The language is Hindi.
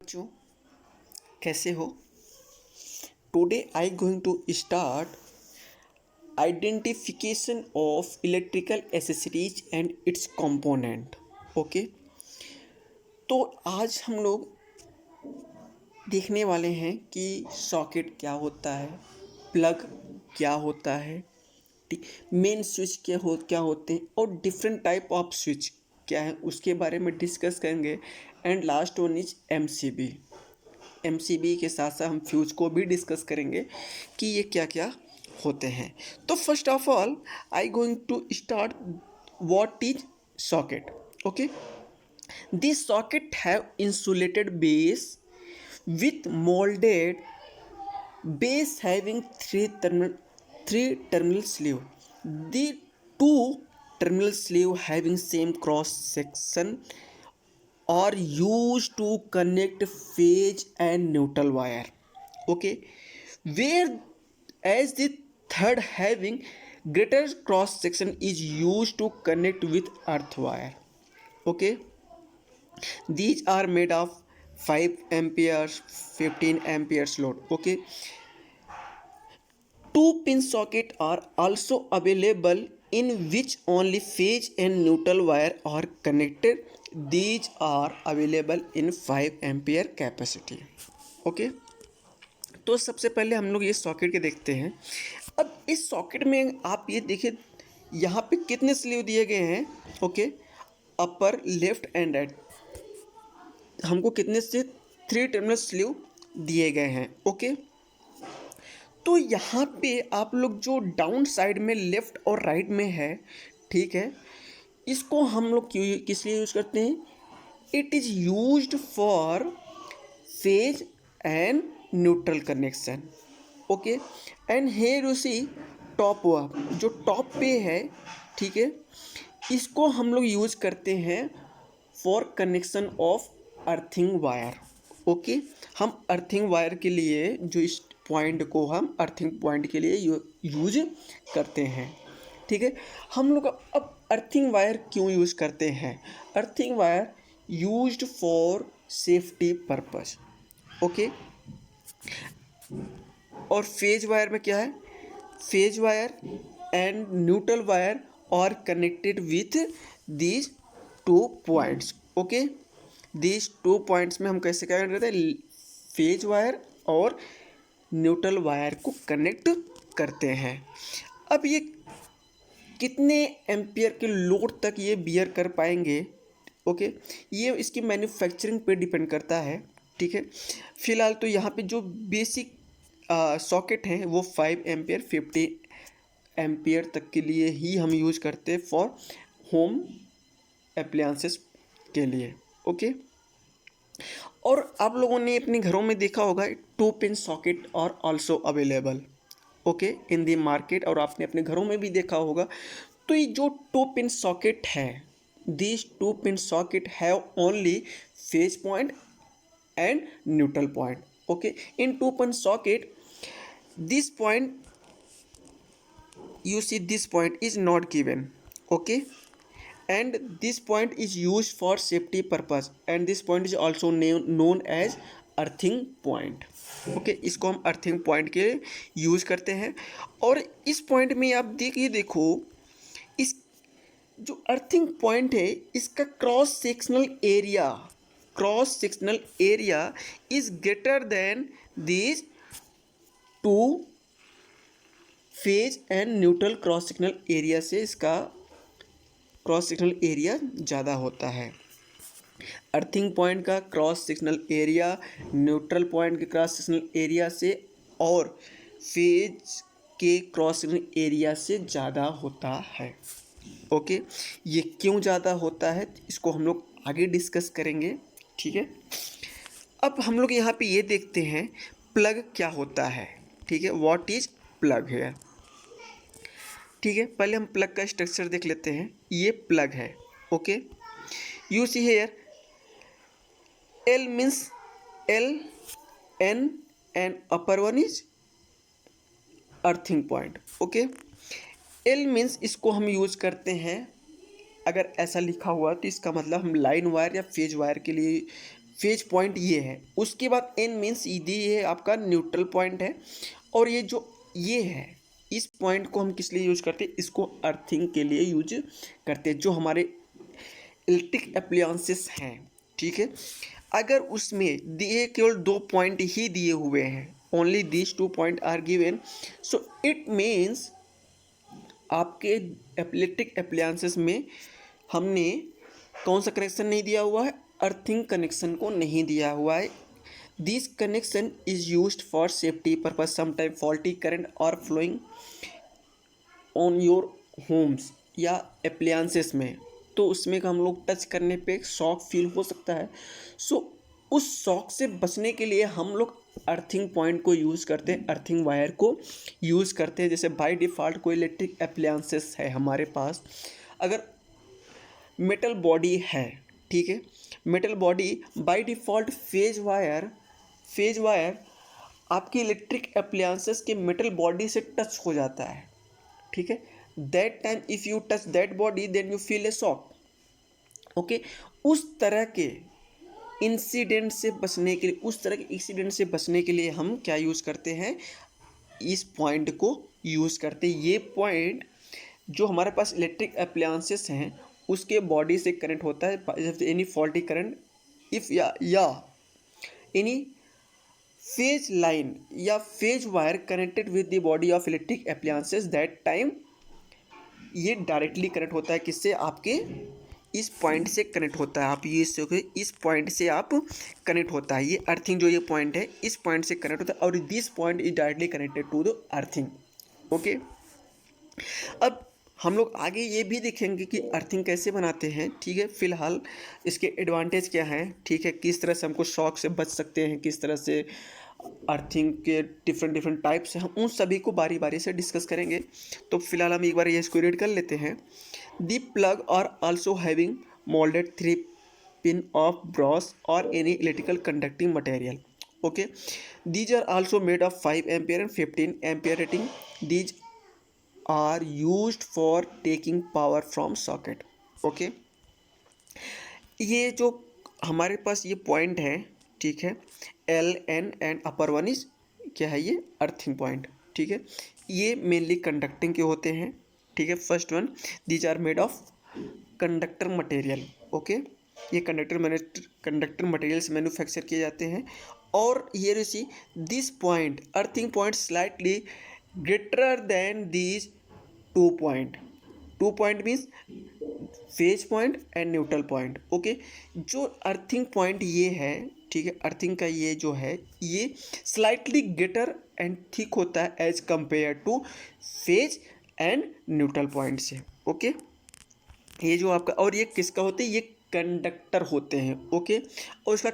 बच्चों, कैसे हो? Today I going to start identification of electrical accessories and its component. Okay, तो आज हम लोग देखने वाले हैं कि सॉकेट क्या होता है, प्लग क्या होता है, ठीक, मेन स्विच क्या होते हैं और डिफरेंट टाइप ऑफ स्विच क्या है उसके बारे में डिस्कस करेंगे। And last one is MCB के साथ साथ हम फ्यूज को भी डिस्कस करेंगे कि ये क्या क्या होते हैं। तो first of all I going to start what is socket. Okay, this socket have insulated base with molded base having three terminal sleeve. The two terminal sleeve having same cross section are used to connect phase and neutral wire. Okay, where as the third having greater cross section is used to connect with earth wire. Okay, these are made of 5 amperes 15 amperes load. Okay, two pin socket are also available in which only phase and neutral wire are connected. These are available in 5 ampere capacity. Okay, तो सबसे पहले हम लोग ये सॉकेट के देखते हैं। अब इस सॉकेट में आप ये देखिए, यहाँ पे कितने स्लीव दिए गए हैं। Okay, upper left and right हमको कितने से 3 टर्मिनल स्लीव दिए गए हैं। ओके, तो यहाँ पे आप लोग जो डाउन साइड में लेफ्ट और राइट में है, ठीक है, इसको हम लोग किस लिए यूज करते हैं? It is used for phase and neutral connection. Okay, and here you see top हुआ जो टॉप पे है, ठीक है, इसको हम लोग यूज करते हैं for connection of earthing wire. Okay, हम अर्थिंग वायर के लिए जो इस पॉइंट को हम अर्थिंग पॉइंट के लिए यूज करते हैं। ठीक है, हम लोग अब अर्थिंग वायर क्यों यूज करते हैं? Earthing wire used for safety purpose. Okay, और फेज वायर में क्या है? Phase wire and neutral wire are connected with these 2 points. Okay, these 2 points में हम कैसे कनेक्ट करते हैं? फेज वायर और न्यूट्रल वायर को कनेक्ट करते हैं। अब ये कितने एम्पियर के लोड तक ये बियर कर पाएंगे? ओके, ये इसकी मैन्युफैक्चरिंग पे डिपेंड करता है। ठीक है, फिलहाल तो यहाँ पे जो बेसिक सॉकेट हैं वो 5 एम्पियर 50 एम्पियर तक के लिए ही हम यूज करते हैं फॉर होम एप्लायंसेस के लिए। ओके, और आप लोगों ने अपने घरों में देखा होगा 2 पिन सॉकेट और also available okay in the market, और आपने अपने घरों में भी देखा होगा। तो ये जो 2 पिन सॉकेट है, this 2 pin socket have only phase point and neutral point. Okay, in 2 pin socket this point you see this point is not given. Okay, and this point is used for safety purpose and this point is also known as earthing point. Okay, इसको हम अर्थिंग पॉइंट के यूज करते हैं। और इस पॉइंट में आप देखो इस जो अर्थिंग पॉइंट है इसका cross sectional area is greater than this 2 phase and neutral cross sectional area से इसका क्रॉस सेक्शनल एरिया ज़्यादा होता है। अर्थिंग पॉइंट का cross sectional area neutral point के क्रॉस सेक्शनल एरिया से और फेज के क्रॉस सेक्शनल एरिया से ज़्यादा होता है। ओके, ये क्यों ज़्यादा होता है इसको हम लोग आगे डिस्कस करेंगे। ठीक है, अब हम लोग यहाँ पे ये देखते हैं प्लग क्या होता है। ठीक है, व्हाट इज प्लग है। ठीक है, पहले हम प्लग का स्ट्रक्चर देख लेते हैं। ये प्लग है। Okay, you see here L means L N and upper one is earthing point. Okay, L means इसको हम यूज करते हैं, अगर ऐसा लिखा हुआ तो इसका मतलब हम लाइन वायर या फेज वायर के लिए फेज पॉइंट ये है। उसके बाद एन मीन्स ये आपका न्यूट्रल पॉइंट है, और ये जो ये है, इस पॉइंट को हम किस लिए यूज करते हैं, इसको अर्थिंग के लिए यूज करते हैं, जो हमारे इलेक्ट्रिक अप्लायंसेस हैं, ठीक है। अगर उसमें दिए केवल 2 पॉइंट ही दिए हुए हैं, only this 2 point are given, so it means आपके इलेक्ट्रिक अप्लायंसेस में हमने कौन सा कनेक्शन नहीं दिया हुआ है, अर्थिंग कनेक्शन को नहीं दिया हुआ है। This connection is used for safety purpose, sometime faulty current और फ्लोइंग ऑन योर होम्स या अप्लायंसेस में, तो उसमें हम लोग टच करने पे शॉक फील हो सकता है। सो उस शॉक से बचने के लिए हम लोग अर्थिंग पॉइंट को यूज़ करते हैं, अर्थिंग वायर को यूज़ करते हैं। जैसे बाय डिफ़ॉल्ट कोई इलेक्ट्रिक अप्लायंसेस है हमारे पास, अगर मेटल बॉडी है, ठीक है, metal body by default phase wire आपकी इलेक्ट्रिक अप्लायंसेस के मेटल बॉडी से टच हो जाता है, ठीक है। That time if you touch that body then you feel a shock, okay. उस तरह के इंसिडेंट से बचने के लिए, उस तरह के इंसिडेंट से बचने के लिए हम क्या यूज़ करते हैं, इस पॉइंट को यूज़ करते हैं। ये पॉइंट जो हमारे पास इलेक्ट्रिक अप्लायंसेस हैं उसके बॉडी से कनेक्ट होता है, एनी फॉल्टी करंट इफ़ या एनी फेज लाइन या phase wire connected with the body of electric appliances, that time ये डायरेक्टली कनेक्ट होता है किससे, आपके इस पॉइंट से कनेक्ट होता है। आप ये इस पॉइंट से आप कनेक्ट होता है, ये अर्थिंग जो ये पॉइंट है इस पॉइंट से कनेक्ट होता है, और this point is directly connected to the earthing, okay. अब हम लोग आगे ये भी देखेंगे कि अर्थिंग कैसे बनाते हैं, ठीक है। फिलहाल इसके एडवांटेज क्या हैं, ठीक है, किस तरह से हमको शॉक से बच सकते हैं, किस तरह से अर्थिंग के डिफरेंट टाइप्स हैं, हम उन सभी को बारी बारी से डिस्कस करेंगे। तो फिलहाल हम एक बार ये इसको रीड कर लेते हैं। The plug are also having moulded 3 pin of brass or any electrical conducting material, okay. These are also made of 5 ampere and 15 ampere rating. These are used for taking power from socket, okay. ये जो हमारे पास ये पॉइंट है, ठीक है, L N and upper one is क्या है, ये अर्थिंग पॉइंट, ठीक है। ये मेनली कंडक्टिंग के होते हैं, ठीक है। First one, these are made of conductor material, okay. ये कंडक्टर मटेरियल से मैन्युफैक्चर किए जाते हैं। और ये रही this point earthing point slightly greater than these 2 point. 2 point means phase point and neutral point, okay. जो अर्थिंग पॉइंट ये है, ठीक है, अर्थिंग का ये जो है ये स्लाइटली ग्रेटर एंड थिक होता है as compare to phase and neutral point से, ओके। ये जो आपका, और ये किसका होते हैं, ये कंडक्टर होते हैं, ओके। और इसका